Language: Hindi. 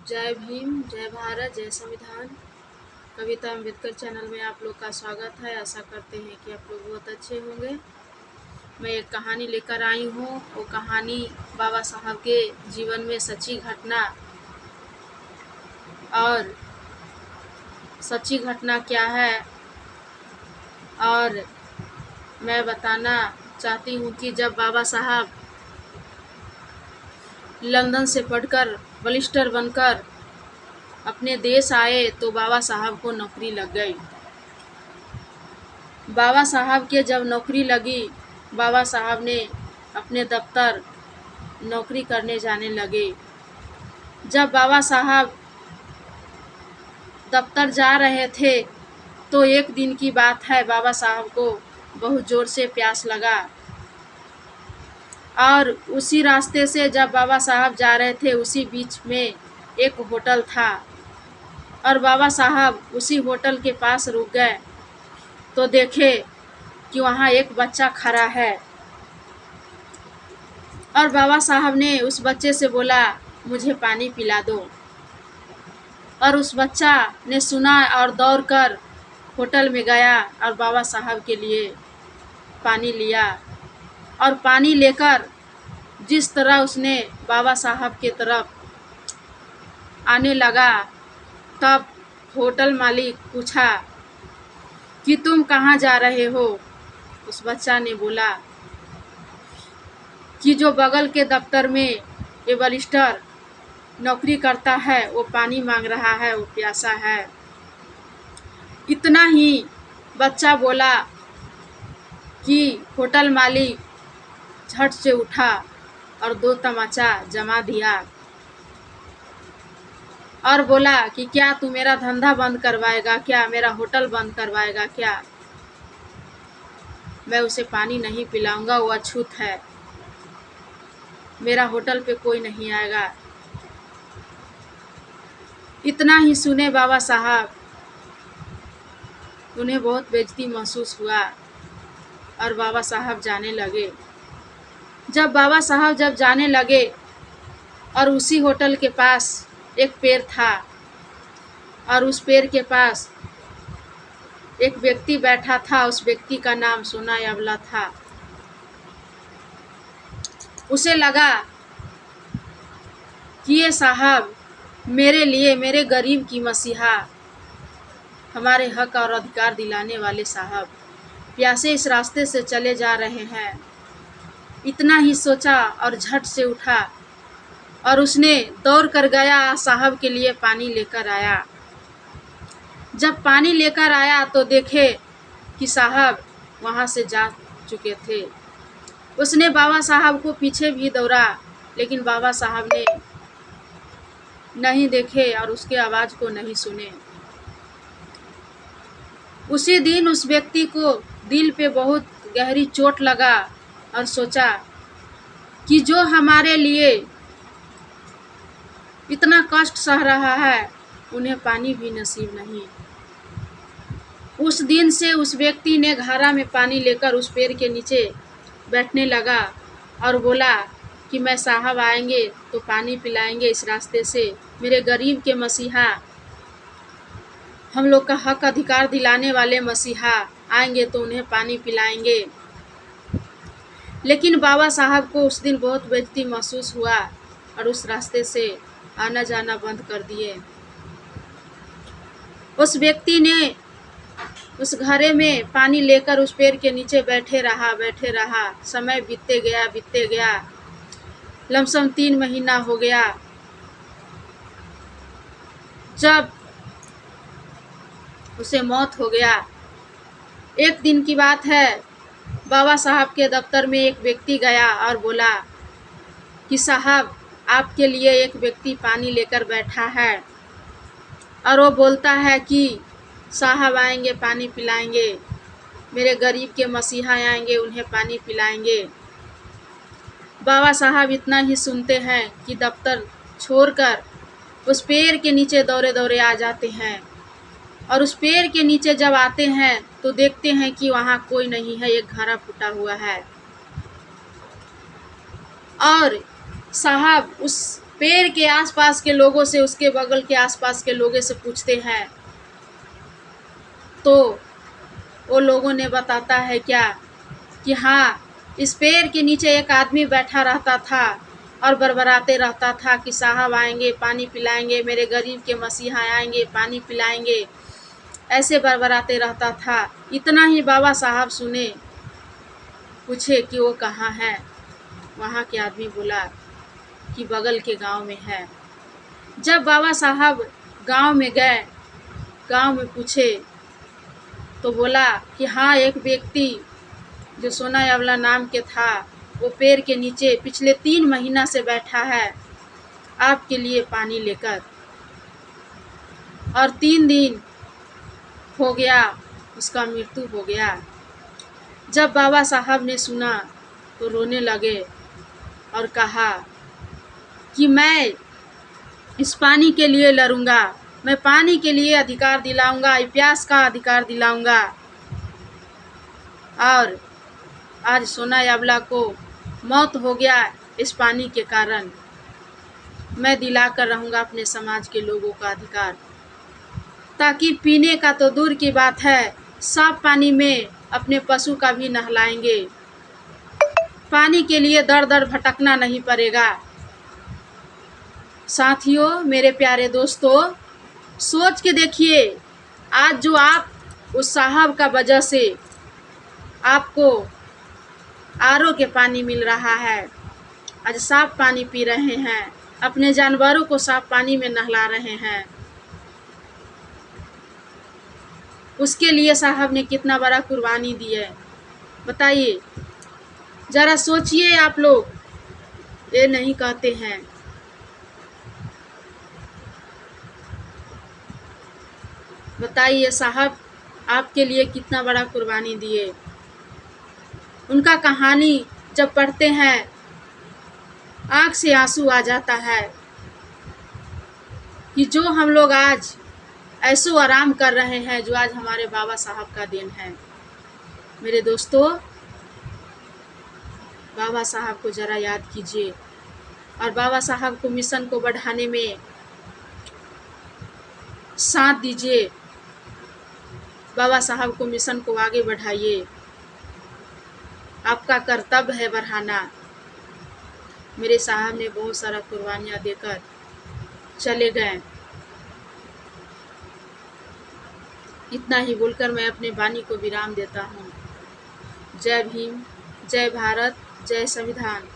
जय भीम, जय भारत, जय संविधान। कविता अम्बेडकर चैनल में आप लोग का स्वागत है। आशा करते हैं कि आप लोग बहुत अच्छे होंगे। मैं एक कहानी लेकर आई हूँ। वो कहानी बाबा साहब के जीवन में सच्ची घटना, और सच्ची घटना क्या है और मैं बताना चाहती हूँ कि जब बाबा साहब लंदन से पढ़कर बैरिस्टर बनकर अपने देश आए तो बाबा साहब को नौकरी लग गई। बाबा साहब के जब नौकरी लगी, बाबा साहब ने अपने दफ्तर नौकरी करने जाने लगे। जब बाबा साहब दफ्तर जा रहे थे तो एक दिन की बात है, बाबा साहब को बहुत ज़ोर से प्यास लगा और उसी रास्ते से जब बाबा साहब जा रहे थे उसी बीच में एक होटल था और बाबा साहब उसी होटल के पास रुक गए तो देखे कि वहाँ एक बच्चा खड़ा है और बाबा साहब ने उस बच्चे से बोला, मुझे पानी पिला दो। और उस बच्चा ने सुना और दौड़कर होटल में गया और बाबा साहब के लिए पानी लिया और पानी लेकर जिस तरह उसने बाबा साहब के तरफ आने लगा, तब होटल मालिक पूछा कि तुम कहाँ जा रहे हो। उस बच्चा ने बोला कि जो बगल के दफ्तर में ये बैरिस्टर नौकरी करता है वो पानी मांग रहा है, वो प्यासा है। इतना ही बच्चा बोला कि होटल मालिक झट से उठा और 2 तमाचा जमा दिया और बोला कि क्या तू मेरा धंधा बंद करवाएगा क्या, मेरा होटल बंद करवाएगा क्या। मैं उसे पानी नहीं पिलाऊंगा, वो अछूत है, मेरा होटल पे कोई नहीं आएगा। इतना ही सुने बाबा साहब, उन्हें बहुत बेइज्जती महसूस हुआ और बाबा साहब जाने लगे। जब बाबा साहब जब जाने लगे और उसी होटल के पास एक पेड़ था और उस पेड़ के पास एक व्यक्ति बैठा था। उस व्यक्ति का नाम सोना यावला था। उसे लगा कि ये साहब मेरे लिए, मेरे गरीब की मसीहा, हमारे हक और अधिकार दिलाने वाले साहब प्यासे इस रास्ते से चले जा रहे हैं। इतना ही सोचा और झट से उठा और उसने दौड़ कर गया, साहब के लिए पानी लेकर आया। जब पानी लेकर आया तो देखे कि साहब वहाँ से जा चुके थे। उसने बाबा साहब को पीछे भी दौड़ा लेकिन बाबा साहब ने नहीं देखे और उसके आवाज़ को नहीं सुने। उसी दिन उस व्यक्ति को दिल पे बहुत गहरी चोट लगा और सोचा कि जो हमारे लिए इतना कष्ट सह रहा है उन्हें पानी भी नसीब नहीं। उस दिन से उस व्यक्ति ने घड़ा में पानी लेकर उस पेड़ के नीचे बैठने लगा और बोला कि मैं साहब आएंगे तो पानी पिलाएंगे इस रास्ते से, मेरे गरीब के मसीहा, हम लोग का हक अधिकार दिलाने वाले मसीहा आएंगे तो उन्हें पानी पिलाएंगे। लेकिन बाबा साहब को उस दिन बहुत बेइज्जती महसूस हुआ और उस रास्ते से आना जाना बंद कर दिए। उस व्यक्ति ने उस घड़े में पानी लेकर उस पेड़ के नीचे बैठे रहा। समय बीतते गया। लमसम 3 महीना हो गया। जब उसे मौत हो गया, एक दिन की बात है, बाबा साहब के दफ्तर में एक व्यक्ति गया और बोला कि साहब आपके लिए एक व्यक्ति पानी लेकर बैठा है और वो बोलता है कि साहब आएंगे पानी पिलाएंगे, मेरे गरीब के मसीहा आएंगे उन्हें पानी पिलाएंगे। बाबा साहब इतना ही सुनते हैं कि दफ्तर छोड़कर उस पेड़ के नीचे दौड़े आ जाते हैं और उस पेड़ के नीचे जब आते हैं तो देखते हैं कि वहाँ कोई नहीं है, एक घड़ा फूटा हुआ है और साहब उस पेड़ के आसपास के लोगों से, उसके बगल के आसपास के लोगों से पूछते हैं तो वो लोगों ने बताता है क्या कि हाँ, इस पेड़ के नीचे एक आदमी बैठा रहता था और बरबराते रहता था कि साहब आएंगे, पानी पिलाएंगे, मेरे गरीब के मसीहा आएंगे, पानी पिलाएंगे। ऐसे बरबराते रहता था। इतना ही बाबा साहब सुने। पूछे कि वो कहाँ है। वहाँ के आदमी बोला कि बगल के गांव में है। जब बाबा साहब गांव में गए, गांव में पूछे तो बोला कि हाँ, एक व्यक्ति जो सोना अवला नाम के था, वो पेड़ के नीचे पिछले 3 महीना से बैठा है आपके लिए पानी लेकर, और 3 दिन हो गया उसका मृत्यु हो गया। जब बाबा साहब ने सुना तो रोने लगे और कहा कि मैं इस पानी के लिए लड़ूंगा, मैं पानी के लिए अधिकार दिलाऊंगा, प्यास का अधिकार दिलाऊंगा। और आज सोना अवला को मौत हो गया इस पानी के कारण। मैं दिलाकर रहूंगा अपने समाज के लोगों का अधिकार, ताकि पीने का तो दूर की बात है, साफ पानी में अपने पशु का भी नहलाएंगे। पानी के लिए दर दर भटकना नहीं पड़ेगा। साथियों, मेरे प्यारे दोस्तों, सोच के देखिए, आज जो आप उस साहब का वजह से आपको आरओ के पानी मिल रहा है, आज साफ पानी पी रहे हैं, अपने जानवरों को साफ पानी में नहला रहे हैं, उसके लिए साहब ने कितना बड़ा कुर्बानी दी है। बताइए, जरा सोचिए आप लोग। ये नहीं कहते हैं। बताइए, साहब आपके लिए कितना बड़ा कुर्बानी दिए। उनका कहानी जब पढ़ते हैं आँख से आंसू आ जाता है कि जो हम लोग आज ऐसो आराम कर रहे हैं, जो आज हमारे बाबा साहब का दिन है। मेरे दोस्तों, बाबा साहब को ज़रा याद कीजिए और बाबा साहब को मिशन को बढ़ाने में साथ दीजिए। बाबा साहब को मिशन को आगे बढ़ाइए। आपका कर्तव्य है बढ़ाना। मेरे साहब ने बहुत सारा कुर्बानियाँ देकर चले गए। इतना ही बोलकर मैं अपने वाणी को विराम देता हूँ। जय भीम, जय भारत, जय संविधान।